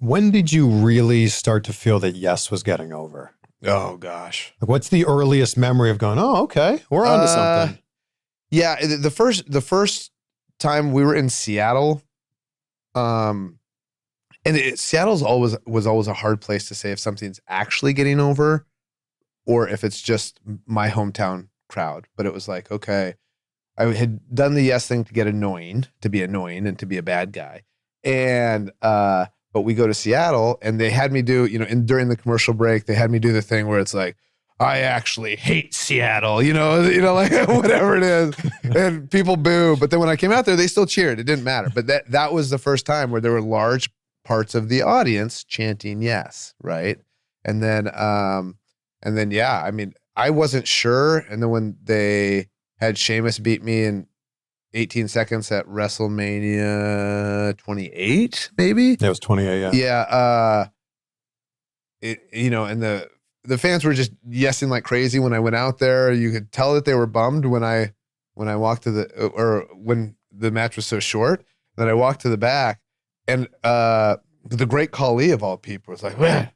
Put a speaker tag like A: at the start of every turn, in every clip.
A: When did you really start to feel that Yes was getting over?
B: Oh gosh.
A: Like, what's the earliest memory of going, oh, okay, we're on to something?
B: Yeah, the first time we were in Seattle, and Seattle's was always a hard place to say if something's actually getting over or if it's just my hometown crowd. But it was like, okay, I had done the Yes thing to get annoying, to be annoying and to be a bad guy. And, but we go to Seattle and they had me do, during the commercial break, they had me do the thing where it's like, I actually hate Seattle, like whatever it is. And people boo. But then when I came out there, they still cheered. It didn't matter. But that was the first time where there were large parts of the audience chanting Yes. Right. And then, yeah, I mean, I wasn't sure. And then when they had Sheamus beat me in 18 seconds at WrestleMania 28, maybe?
A: Yeah, it was 28, yeah.
B: Yeah. And the fans were just yesing like crazy when I went out there. You could tell that they were bummed when I walked to when the match was so short. Then I walked to the back, and the great Khali of all people was like, man,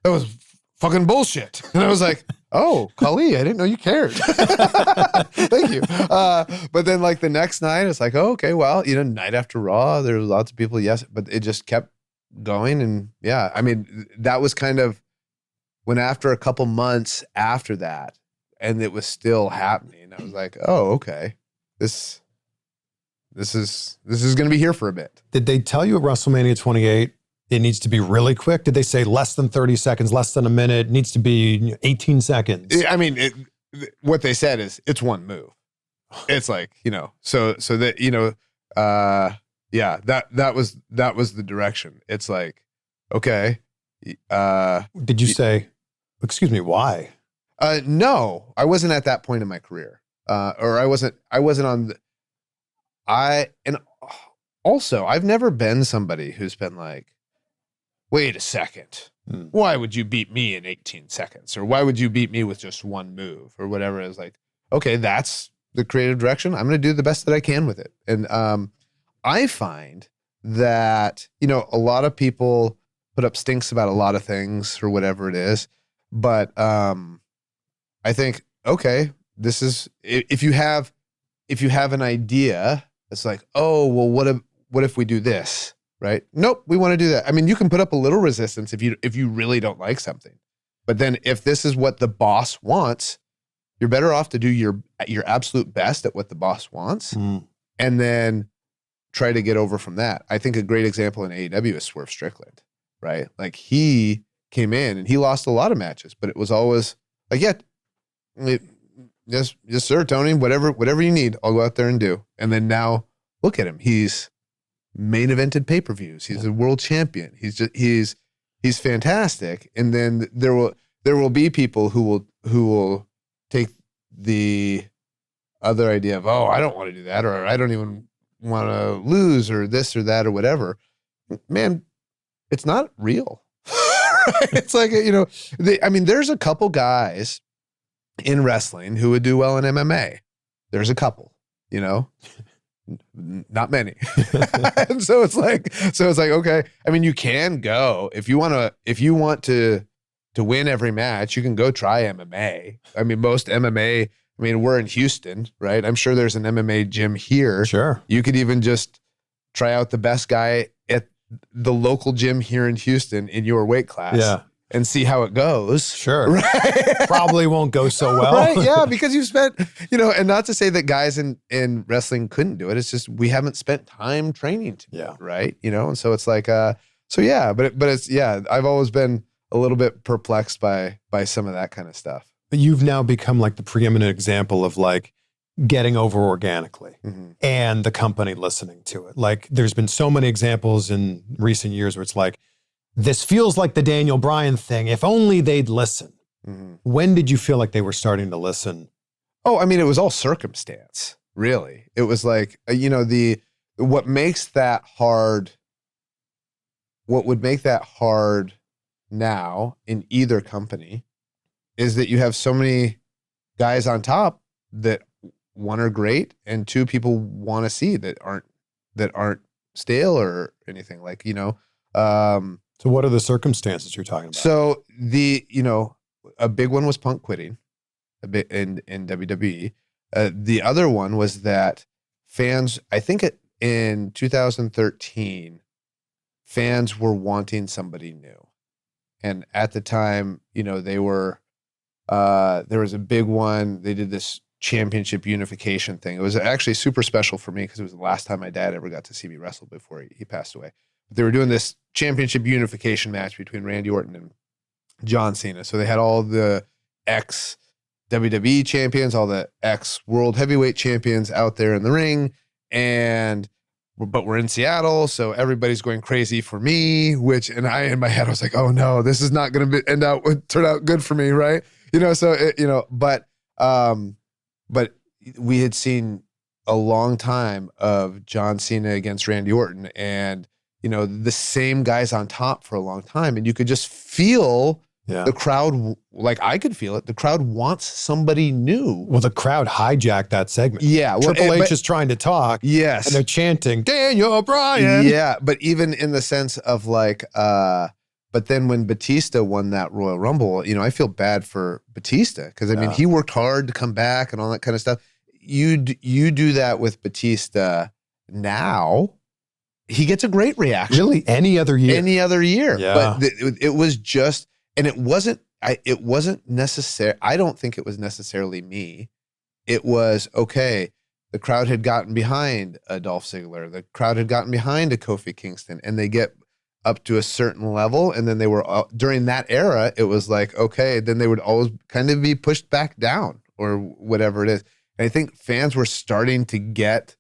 B: that was fucking bullshit. And I was like, oh, Khali, I didn't know you cared. Thank you. But then like the next night, it's like, oh, okay, well, night after Raw, there was lots of people, yes, but it just kept going. And yeah, I mean, that was kind of when after a couple months after that, and it was still happening, I was like, oh, okay, this is going to be here for a bit.
A: Did they tell you at WrestleMania 28, it needs to be really quick? Did they say less than 30 seconds, less than a minute, it needs to be 18 seconds?
B: I mean, what they said is it's one move. It's like, so that, yeah, that was the direction. It's like, okay.
A: Did you say, excuse me, why?
B: No, I wasn't at that point in my career. Or I wasn't on and also I've never been somebody who's been like, wait a second. Why would you beat me in 18 seconds? Or why would you beat me with just one move or whatever? It's like, okay, that's the creative direction. I'm going to do the best that I can with it. And I find that, a lot of people put up stinks about a lot of things or whatever it is. But I think, okay, this is, if you have an idea, it's like, oh, well, what if we do this? Right? Nope, we want to do that. I mean, you can put up a little resistance if you really don't like something. But then if this is what the boss wants, you're better off to do your absolute best at what the boss wants and then try to get over from that. I think a great example in AEW is Swerve Strickland, right? Like he came in and he lost a lot of matches, but it was always like, yeah, yes, sir, Tony, whatever you need, I'll go out there and do. And then now look at him. He's main evented pay-per-views. He's a world champion. He's fantastic. And then there will be people who will take the other idea of, oh, I don't want to do that, or I don't even want to lose, or this or that or whatever. Man, it's not real. It's like, there's a couple guys in wrestling who would do well in MMA. There's a couple, not many. And so it's like, okay, I mean, you can go if you want to win every match, you can go try MMA. I mean, most MMA, we're in Houston, right? I'm sure there's an MMA gym here.
A: Sure.
B: You could even just try out the best guy at the local gym here in Houston in your weight class.
A: Yeah.
B: And see how it goes.
A: Sure.
B: Right?
A: Probably won't go so well.
B: Right? Yeah, because you've spent, and not to say that guys in wrestling couldn't do it. It's just we haven't spent time training to do it, right? And so it's like, but it's, yeah, I've always been a little bit perplexed by some of that kind of stuff.
A: But you've now become like the preeminent example of like getting over organically and the company listening to it. Like there's been so many examples in recent years where it's like, this feels like the Daniel Bryan thing. If only they'd listen. When did you feel like they were starting to listen?
B: Oh, it was all circumstance, really. It was like, what makes that hard, what would make that hard now in either company is that you have so many guys on top that one are great and two people want to see that aren't stale or anything like,
A: So what are the circumstances you're talking about?
B: So a big one was Punk quitting a bit in WWE. The other one was that fans, I think in 2013, fans were wanting somebody new. And at the time, they were, there was a big one. They did this championship unification thing. It was actually super special for me because it was the last time my dad ever got to see me wrestle before he passed away. But they were doing this championship unification match between Randy Orton and John Cena. So they had all the ex WWE champions, all the ex world heavyweight champions out there in the ring. But we're in Seattle, so everybody's going crazy for me, and I, in my head, I was like, oh no, this is not going to turn out good for me. Right. But we had seen a long time of John Cena against Randy Orton, and the same guys on top for a long time, and you could just feel the crowd, like I could feel it. The crowd wants somebody new.
A: Well, the crowd hijacked that segment.
B: Yeah,
A: Triple H is trying to talk.
B: Yes,
A: and they're chanting Daniel Bryan.
B: Yeah, but even in the sense of but then when Batista won that Royal Rumble, I feel bad for Batista because I mean he worked hard to come back and all that kind of stuff. You do that with Batista now, he gets a great reaction.
A: Really, any other year.
B: Yeah. But it was just, and it wasn't necessary. I don't think it was necessarily me. It was okay. The crowd had gotten behind a Dolph Ziggler. The crowd had gotten behind a Kofi Kingston, and they get up to a certain level, and then they were during that era. It was like okay, then they would always kind of be pushed back down or whatever it is. And I think fans were starting to get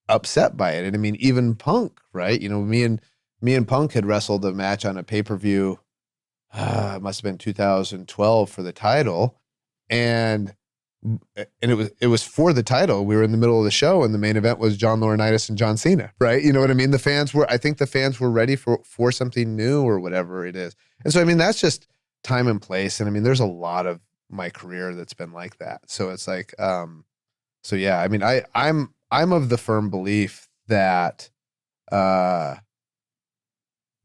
B: upset by it. And I mean, even Punk, right? Me and Punk had wrestled a match on a pay-per-view. It must have been 2012 for the title, and it was for the title. We were in the middle of the show, and the main event was John Laurinaitis and John Cena, right? You know what I mean? I think the fans were ready for something new or whatever it is. And so, I mean, that's just time and place. And I mean, there's a lot of my career that's been like that. So it's like, so yeah, I mean, I'm of the firm belief that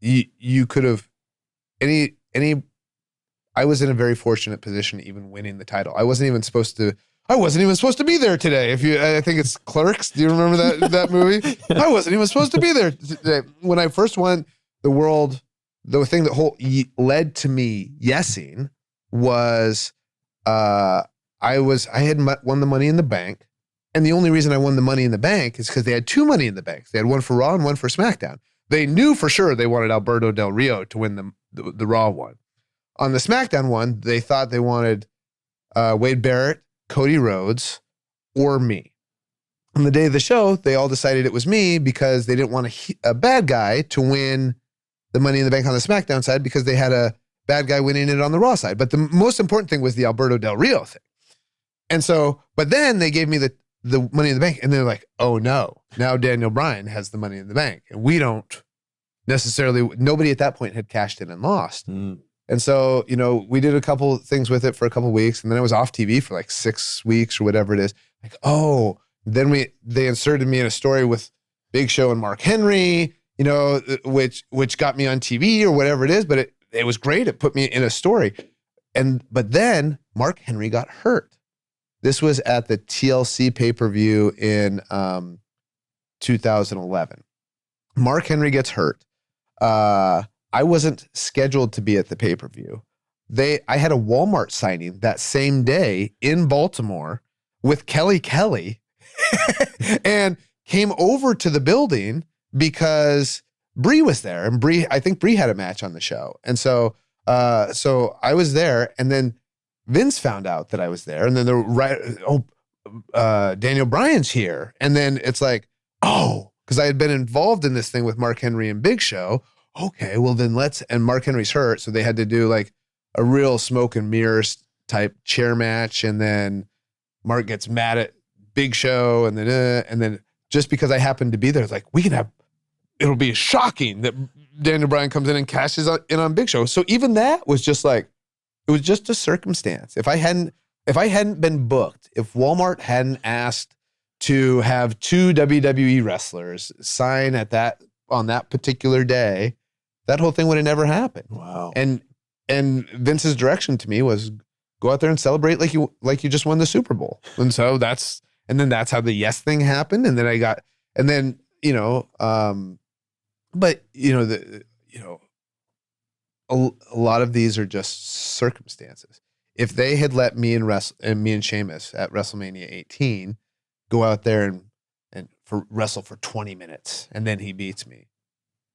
B: you could have I was in a very fortunate position even winning the title. I wasn't even supposed to be there today. I think it's Clerks. Do you remember that movie? I wasn't even supposed to be there today. When I first won the thing that led to me yesing was I had won the Money in the Bank. And the only reason I won the Money in the Bank is because they had two Money in the Banks. They had one for Raw and one for SmackDown. They knew for sure they wanted Alberto Del Rio to win the Raw one. On the SmackDown one, they thought they wanted Wade Barrett, Cody Rhodes, or me. On the day of the show, they all decided it was me because they didn't want a bad guy to win the Money in the Bank on the SmackDown side because they had a bad guy winning it on the Raw side. But the most important thing was the Alberto Del Rio thing. And so, but then they gave me the Money in the Bank, and they're like, oh no, now Daniel Bryan has the Money in the Bank. And we don't necessarily, nobody at that point had cashed in and lost. Mm. And so, we did a couple things with it for a couple of weeks, and then I was off TV for like 6 weeks or whatever it is. Like, oh, then they inserted me in a story with Big Show and Mark Henry, which got me on TV or whatever it is, but it was great. It put me in a story. But then Mark Henry got hurt. This was at the TLC pay-per-view in 2011. Mark Henry gets hurt. I wasn't scheduled to be at the pay-per-view. I had a Walmart signing that same day in Baltimore with Kelly and came over to the building because Bree was there, and I think Bree had a match on the show. And so I was there, and then Vince found out that I was there, and then Daniel Bryan's here. And then it's like, because I had been involved in this thing with Mark Henry and Big Show. Okay, well then and Mark Henry's hurt, so they had to do like a real smoke and mirrors type chair match, and then Mark gets mad at Big Show, and then just because I happened to be there, it's like it'll be shocking that Daniel Bryan comes in and cashes in on Big Show. So even that was just like, it was just a circumstance. If I hadn't been booked, if Walmart hadn't asked to have two WWE wrestlers sign on that particular day, that whole thing would have never happened.
A: Wow.
B: And Vince's direction to me was go out there and celebrate like you just won the Super Bowl. And so that's how the yes thing happened. And then but a lot of these are just circumstances. If they had let me and Sheamus at WrestleMania 18 go out there and wrestle for 20 minutes and then he beats me,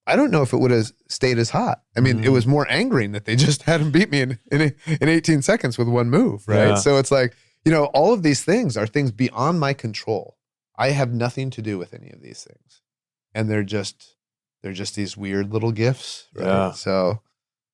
B: I don't know if it would have stayed as hot. I mean, it was more angering that they just had him beat me in 18 seconds with one move, right?
A: Yeah.
B: So it's like, all of these things are things beyond my control. I have nothing to do with any of these things. And they're just these weird little gifts, right?
A: Yeah.
B: So